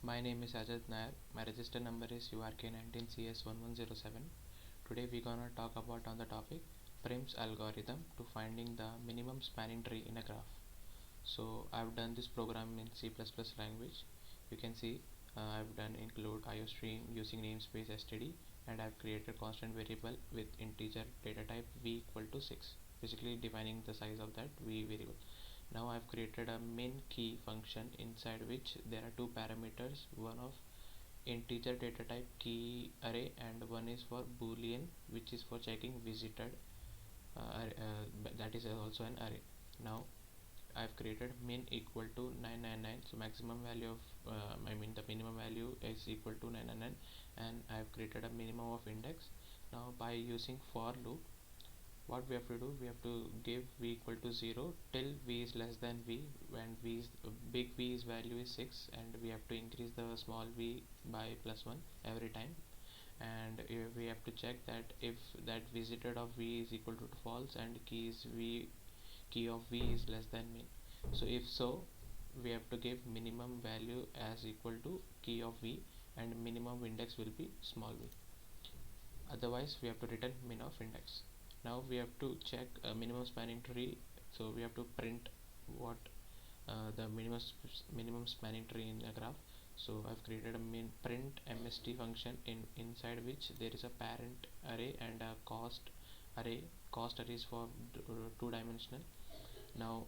My name is Ajat Nair. My register number is URK19CS1107. Today we gonna talk about on the topic Prim's algorithm to finding the minimum spanning tree in a graph. So I've done this program in C++ language. You can see I've done include IOStream using namespace std, and I've created constant variable with integer data type v equal to 6, basically defining the size of that v variable. Now I've created a min key function inside which there are two parameters, one of integer data type key array and one is for boolean, which is for checking visited, that is also an array. Now I've created min equal to 999, so maximum value of the minimum value is equal to 999, and I've created a minimum of index. Now by using for loop, what we have to do, we have to give v equal to 0 till v is less than v, when v is big v's value is 6, and we have to increase the small v by +1 every time. And we have to check that if that visited of v is equal to false and key of v is less than min. So if so, we have to give minimum value as equal to key of v, and minimum index will be small v, otherwise we have to return min of index. Now we have to check a minimum spanning tree, so we have to print what the minimum spanning tree in the graph. So I've created a print mst function inside which there is a parent array and a cost array. Cost array is for two-dimensional. Now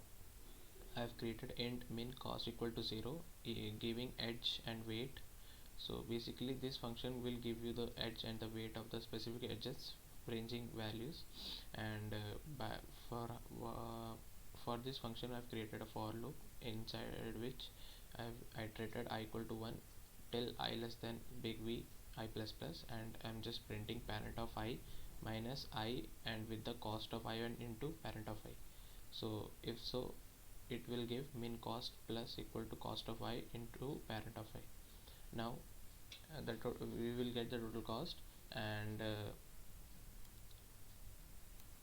I've created int min cost equal to 0, giving edge and weight. So basically this function will give you the edge and the weight of the specific edges ranging values. And for this function I've created a for loop inside which I've iterated I equal to 1 till I less than big V I plus plus, and I'm just printing parent of I minus I and with the cost of I and into parent of I. So if so, it will give min cost plus equal to cost of I into parent of I. Now we will get the total cost, and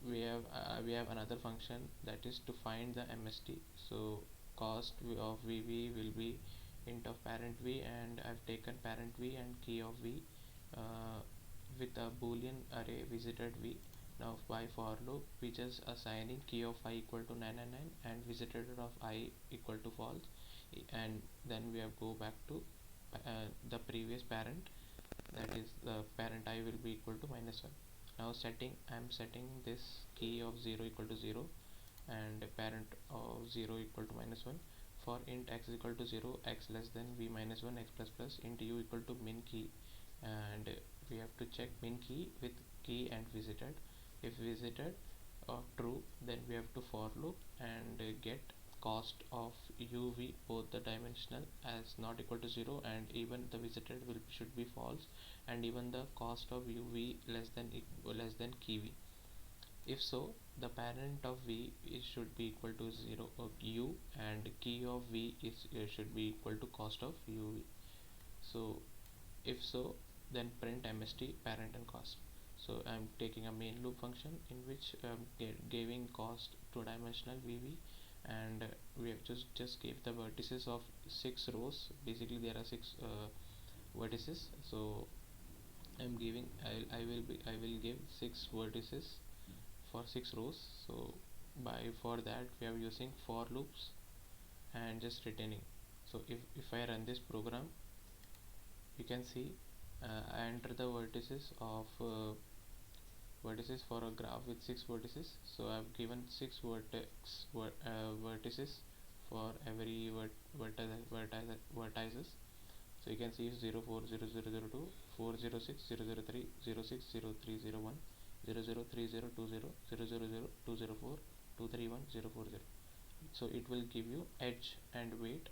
we have another function that is to find the MST. So cost of VV will be int of parent V, and I've taken parent V and key of V with a boolean array visited V. Now by for loop we just assigning key of I equal to 999 and visited of I equal to false, and then we have go back to the previous parent, that is the parent I will be equal to -1. Now I'm setting this key of 0 equal to 0 and parent of 0 equal to -1. For int x equal to 0, x less than v minus 1, x plus plus, int u equal to min key, and we have to check min key with key and visited. If visited or true, then we have to for loop and get cost of uv both the dimensional as not equal to 0, and even the visited should be false, and even the cost of uv less than key v. If so, the parent of v should be equal to 0 of u, and key of v is should be equal to cost of uv. So if so, then print mst parent and cost. So I'm taking a main loop function in which giving cost two-dimensional vv, and we have just gave the vertices of 6 rows. Basically there are 6 vertices, so I will give 6 vertices for 6 rows. So for that we are using for loops and just returning. So if I run this program, you can see I enter the vertices for a graph with 6 vertices. So I've given 6 vertices for every vertices. So you can see 0 4 0 0 0 2 4 0 6 0 0 3 0 6 0 3 0 1 0 0 3 0 2 0 0 0 0 2 0 4 2 3 1 0 4 0. So it will give you edge and weight,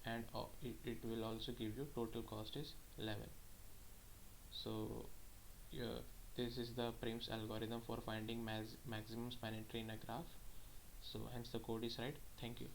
and it will also give you total cost is 11. So this is the Prim's algorithm for finding maximum spanning tree in a graph. So hence the code is right. Thank you.